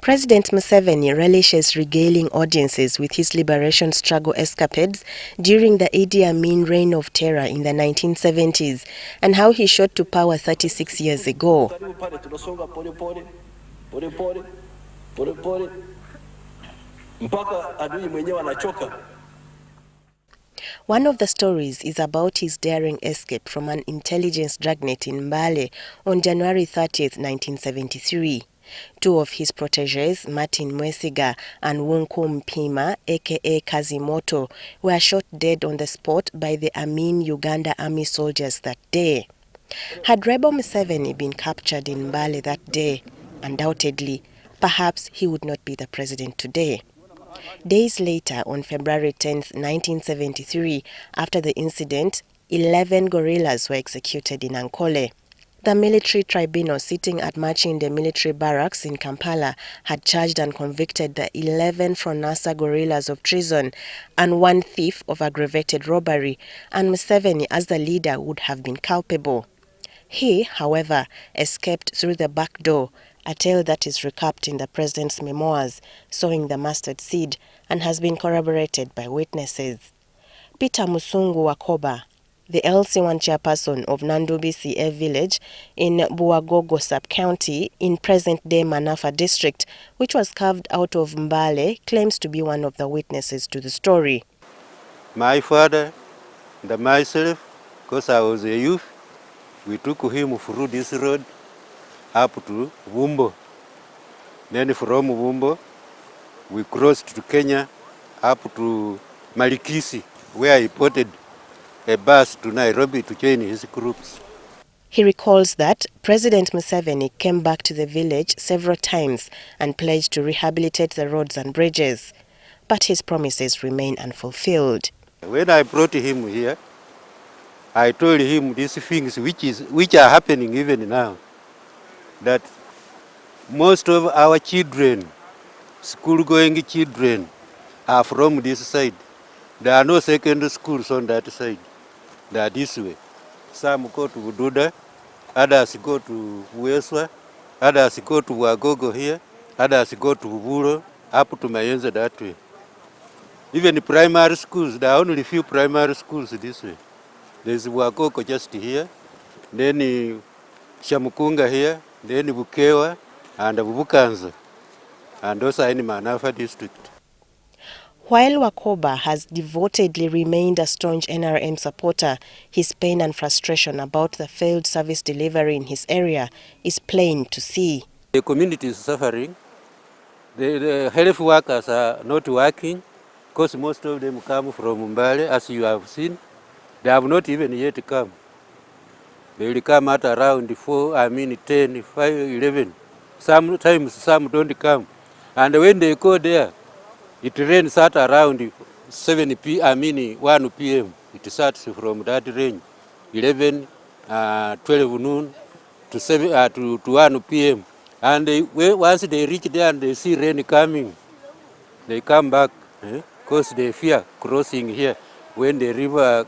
President Museveni relishes regaling audiences with his liberation struggle escapades during the Idi Amin reign of terror in the 1970s and how he shot to power 36 years ago. One of the stories is about his daring escape from an intelligence dragnet in Mbale on January 30th, 1973. Two of his protégés, Martin Mwesiga and Wunku Mpima, aka Kazimoto, were shot dead on the spot by the Amin Uganda Army soldiers that day. Had Rebel Museveni been captured in Mbale that day, undoubtedly, perhaps he would not be the president today. Days later, on February 10, 1973, after the incident, 11 guerrillas were executed in Ankole. The military tribunal sitting at Machinde military barracks in Kampala had charged and convicted the 11 from NASA guerrillas of treason and one thief of aggravated robbery, and Museveni as the leader would have been culpable. He, however, escaped through the back door, a tale that is recapped in the president's memoirs, Sowing the Mustard Seed, and has been corroborated by witnesses. Peter Musungu Wakoba, the LC1 chairperson of Nandubi CA village in Buagogo sub-county in present-day Manafa district, which was carved out of Mbale, claims to be one of the witnesses to the story. My father and myself, because I was a youth, we took him through this road up to Wumbo. Then from Wumbo, we crossed to Kenya up to Malikisi, where he ported a bus to Nairobi to join his groups. He recalls that President Museveni came back to the village several times and pledged to rehabilitate the roads and bridges, but his promises remain unfulfilled. When I brought him here, I told him these things which are happening even now, that most of our children, school-going children, are from this side. There are no secondary schools on that side. They are this way. Some go to Bududa, others go to Weswa, others go to Wagogo here, others go to Uburo, up to Mayenza that way. Even primary schools, there are only few primary schools this way. There's Wagogo just here, then Shamukunga here, then Bukewa, and Bubukanza, and those are in Manafa district. While Wakoba has devotedly remained a staunch NRM supporter, his pain and frustration about the failed service delivery in his area is plain to see. The community is suffering. The health workers are not working because most of them come from Mbale, as you have seen. They have not even yet come. They will come at around 10, 5, 11. Sometimes some don't come. And when they go there, it rains at around 1 p.m. It starts from that range, 11, 12 noon to 1 p.m. And once they reach there and they see rain coming, they come back because they fear crossing here when the river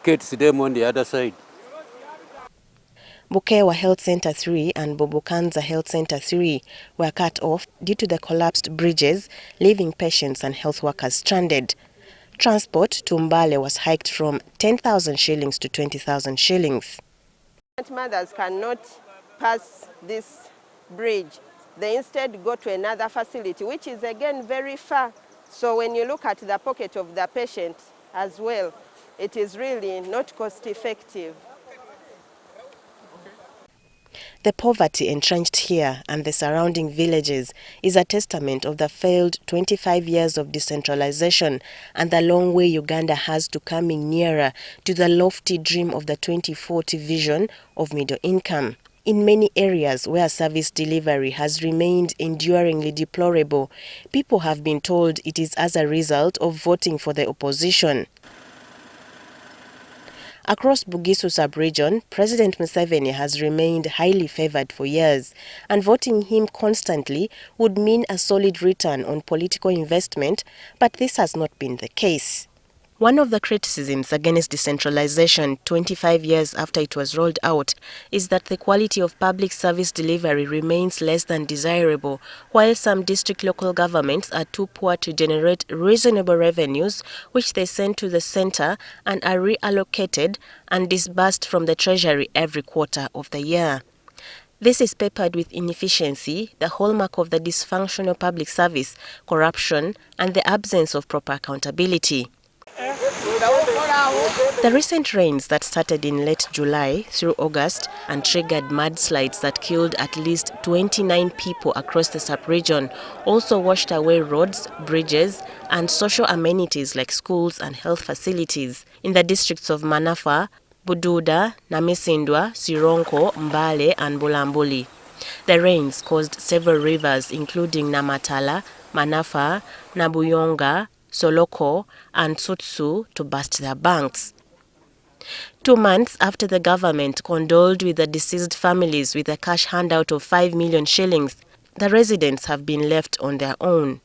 gets them on the other side. Bukewa Health Center 3 and Bobokanza Health Center 3 were cut off due to the collapsed bridges, leaving patients and health workers stranded. Transport to Mbale was hiked from 10,000 shillings to 20,000 shillings. Mothers cannot pass this bridge. They instead go to another facility, which is again very far. So when you look at the pocket of the patient as well, it is really not cost effective. The poverty entrenched here and the surrounding villages is a testament of the failed 25 years of decentralization and the long way Uganda has to coming nearer to the lofty dream of the 2040 vision of middle income. In many areas where service delivery has remained enduringly deplorable, people have been told it is as a result of voting for the opposition. Across Bugisu sub-region, President Museveni has remained highly favored for years, and voting him constantly would mean a solid return on political investment, but this has not been the case. One of the criticisms against decentralization 25 years after it was rolled out is that the quality of public service delivery remains less than desirable, while some district local governments are too poor to generate reasonable revenues which they send to the center and are reallocated and disbursed from the treasury every quarter of the year. This is peppered with inefficiency, the hallmark of the dysfunctional public service, corruption, and the absence of proper accountability. The recent rains that started in late July through August and triggered mudslides that killed at least 29 people across the sub-region also washed away roads, bridges, and social amenities like schools and health facilities in the districts of Manafa, Bududa, Namisindwa, Sironko, Mbale, and Bulambuli. The rains caused several rivers including Namatala, Manafa, Nabuyonga, Soloko, and Sutsu to burst their banks. 2 months after the government condoled with the deceased families with a cash handout of 5 million shillings, the residents have been left on their own.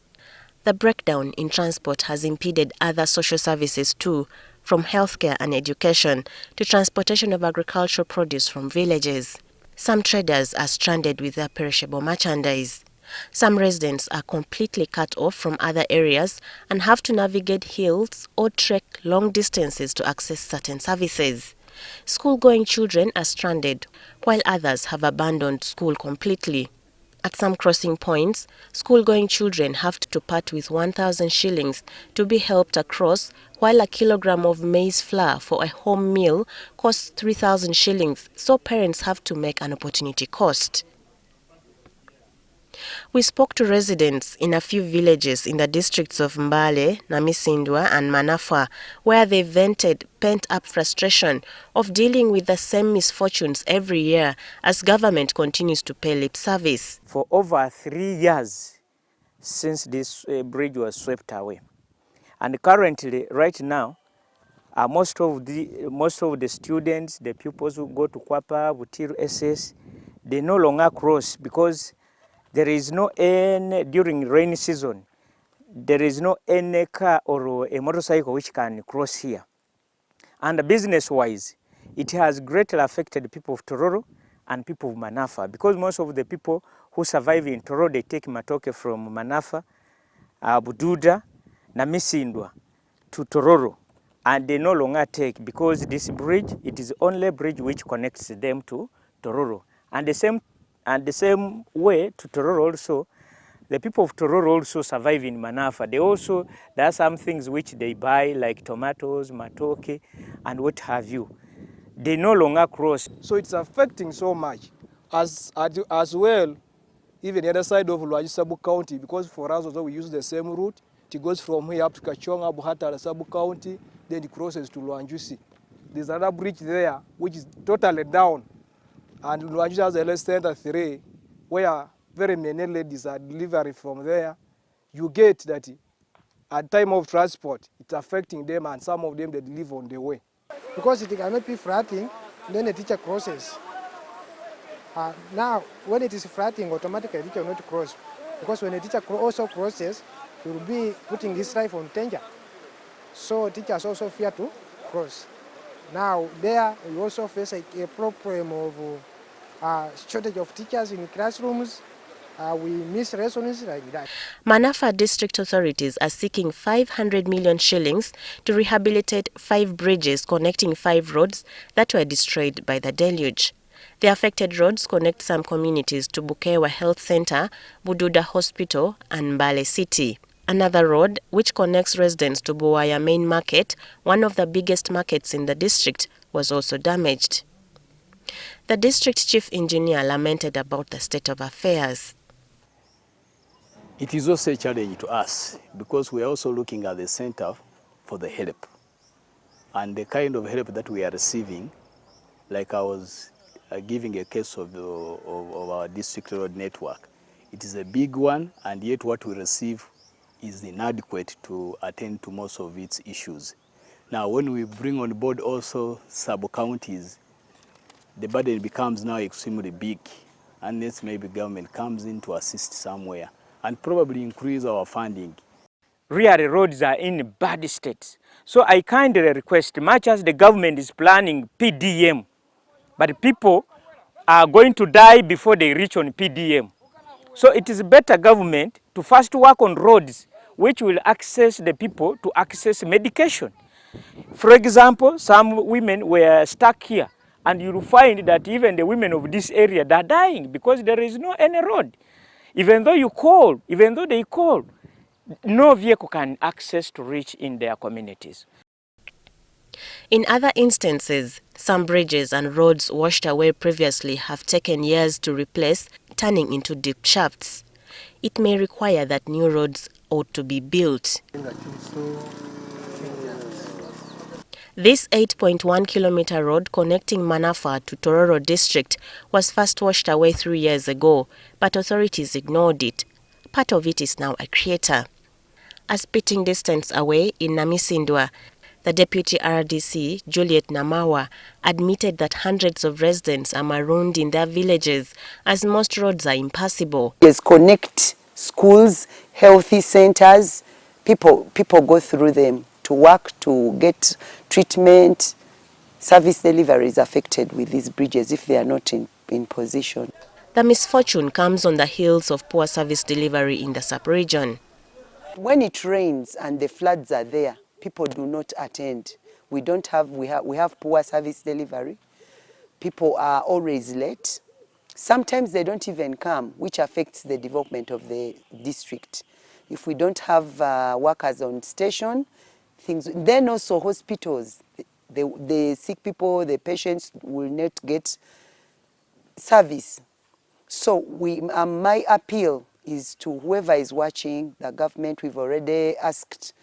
The breakdown in transport has impeded other social services too, from healthcare and education to transportation of agricultural produce from villages. Some traders are stranded with their perishable merchandise. Some residents are completely cut off from other areas and have to navigate hills or trek long distances to access certain services. School-going children are stranded, while others have abandoned school completely. At some crossing points, school-going children have to part with 1,000 shillings to be helped across, while a kilogram of maize flour for a home meal costs 3,000 shillings, so parents have to make an opportunity cost. We spoke to residents in a few villages in the districts of Mbale, Namisindwa, and Manafa, where they vented pent-up frustration of dealing with the same misfortunes every year as government continues to pay lip service. For over 3 years since this bridge was swept away. And currently, right now, most of the students, the pupils who go to Kwapa, Butiru SS, they no longer cross because there is no any, during rainy season, there is no any car or a motorcycle which can cross here. And business-wise, it has greatly affected people of Tororo and people of Manafa, because most of the people who survive in Tororo, they take matoke from Manafa, Bududa, Namisindwa to Tororo, and they no longer take, because this bridge, it is only bridge which connects them to Tororo. And the same way to Tororo also, the people of Tororo also survive in Manafa. There are some things which they buy, like tomatoes, matoke, and what have you. They no longer cross. So it's affecting so much. As well, even the other side of Luaji Sub-County, because for us also we use the same route. It goes from here up to Kachonga, Buhatala Sub-County, then it crosses to Luanjusi. There's another bridge there, which is totally down. And Luanjusi has a less center 3, where very many ladies are delivering from there. You get that at time of transport, it's affecting them, and some of them, they live on the way. Because it cannot be flatting, then the teacher crosses. Now, when it is flatting, automatically the teacher will not cross. Because when the teacher also crosses, he will be putting his life on danger. So teachers also fear to cross. Now, there we also face a problem of shortage of teachers in classrooms. We miss lessons like that. Manafa district authorities are seeking 500 million shillings to rehabilitate 5 bridges connecting 5 roads that were destroyed by the deluge. The affected roads connect some communities to Bukewa Health Center, Bududa Hospital, and Mbale City. Another road, which connects residents to Buwaya Main Market, one of the biggest markets in the district, was also damaged. The district chief engineer lamented about the state of affairs. It is also a challenge to us because we are also looking at the center for the help. And the kind of help that we are receiving, like I was giving a case of our district road network, it is a big one, and yet what we receive is inadequate to attend to most of its issues. Now, when we bring on board also sub-counties, the burden becomes now extremely big, unless maybe government comes in to assist somewhere and probably increase our funding. really roads are in bad states. So I kindly request, much as the government is planning PDM, but people are going to die before they reach on PDM. So it is better government to first work on roads which will access the people to access medication. For example, some women were stuck here, and you'll find that even the women of this area, they're dying because there is no any road. Even though they call, no vehicle can access to reach in their communities. In other instances, some bridges and roads washed away previously have taken years to replace, turning into deep shafts. It may require that new roads ought to be built. This 8.1-kilometer road connecting Manafa to Tororo district was first washed away 3 years ago, but authorities ignored it. Part of it is now a crater. A spitting distance away in Namisindwa, the deputy RDC, Juliet Namawa, admitted that hundreds of residents are marooned in their villages as most roads are impassable. Yes, connect schools, healthy centers. People go through them to work, to get treatment. Service delivery is affected with these bridges if they are not in position. The misfortune comes on the heels of poor service delivery in the sub-region. When it rains and the floods are there, people do not attend. We have poor service delivery. People are always late. Sometimes they don't even come, which affects the development of the district. If we don't have workers on station, then also hospitals, the sick people, the patients will not get service. So my appeal is to whoever is watching, the government. We've already asked.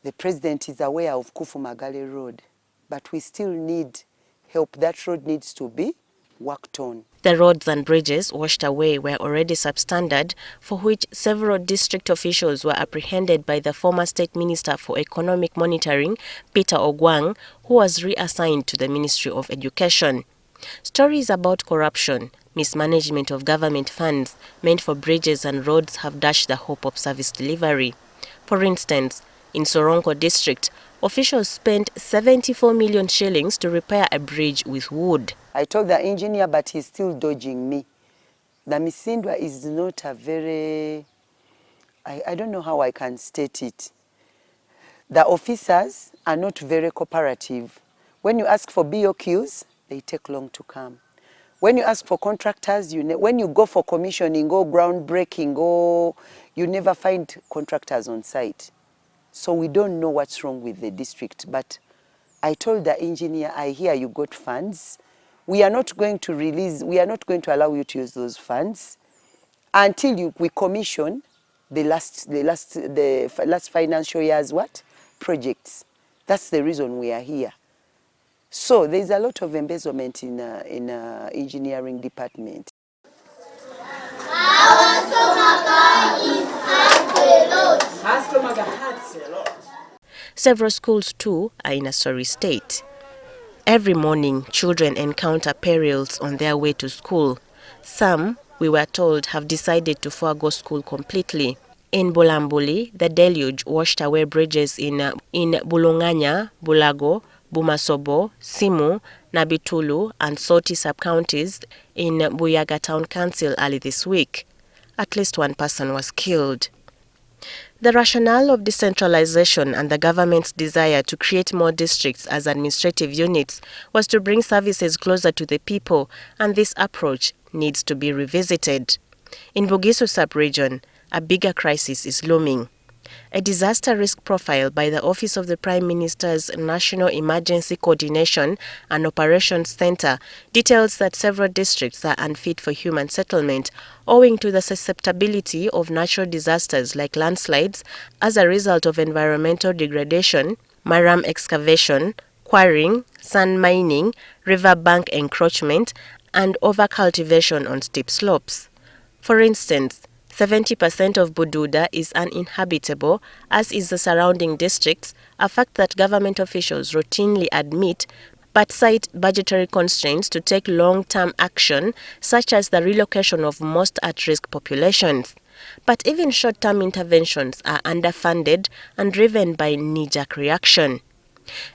The president is aware of Kufu Magale Road, but we still need help. That road needs to be worked on. The roads and bridges washed away were already substandard, for which several district officials were apprehended by the former State Minister for Economic Monitoring, Peter Ogwang, who was reassigned to the Ministry of Education. Stories about corruption, mismanagement of government funds meant for bridges and roads have dashed the hope of service delivery. For instance, in Soronko district, officials spent 74 million shillings to repair a bridge with wood. I told the engineer, but he's still dodging me. The Misindwa is not a very, I don't know how I can state it. The officers are not very cooperative. When you ask for BOQs, they take long to come. When you ask for contractors, when you go for commissioning, go groundbreaking, you never find contractors on site. So we don't know what's wrong with the district. But I told the engineer, I hear you got funds. We are not going to allow you to use those funds until we commission the last financial year's projects. That's the reason we are here. So there's a lot of embezzlement in engineering department. Several schools too are in a sorry state. Every morning, children encounter perils on their way to school. Some, we were told, have decided to forego school completely. In Bulambuli, the deluge washed away bridges in Bulunganya, Bulago, Bumasobo, Simu, Nabitulu and Soti sub-counties in Buyaga Town Council early this week. At least one person was killed. The rationale of decentralization and the government's desire to create more districts as administrative units was to bring services closer to the people, and this approach needs to be revisited. In Bugisu sub-region, a bigger crisis is looming. A disaster risk profile by the Office of the Prime Minister's National Emergency Coordination and Operations Center details that several districts are unfit for human settlement owing to the susceptibility of natural disasters like landslides as a result of environmental degradation, maram excavation, quarrying, sand mining, riverbank encroachment, and overcultivation on steep slopes. For instance, 70% of Bududa is uninhabitable, as is the surrounding districts, a fact that government officials routinely admit but cite budgetary constraints to take long-term action, such as the relocation of most at-risk populations. But even short-term interventions are underfunded and driven by knee-jerk reaction.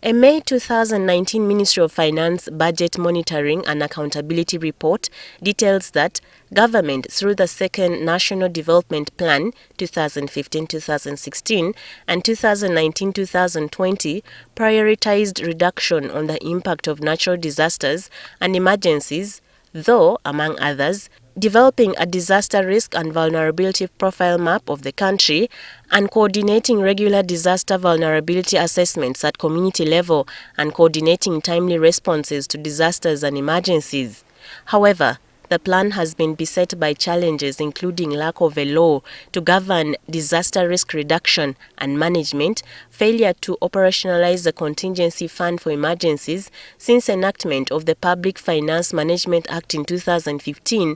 A May 2019 Ministry of Finance Budget Monitoring and Accountability report details that government, through the second National Development Plan 2015-2016 and 2019-2020, prioritized reduction on the impact of natural disasters and emergencies, though, among others, developing a disaster risk and vulnerability profile map of the country and coordinating regular disaster vulnerability assessments at community level and coordinating timely responses to disasters and emergencies. However, the plan has been beset by challenges including lack of a law to govern disaster risk reduction and management, failure to operationalize the contingency fund for emergencies since enactment of the Public Finance Management Act in 2015,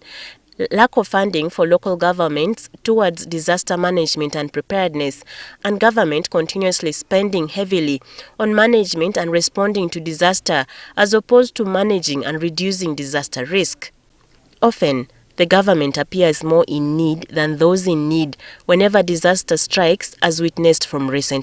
lack of funding for local governments towards disaster management and preparedness, and government continuously spending heavily on management and responding to disaster as opposed to managing and reducing disaster risk. Often, the government appears more in need than those in need whenever disaster strikes, as witnessed from recent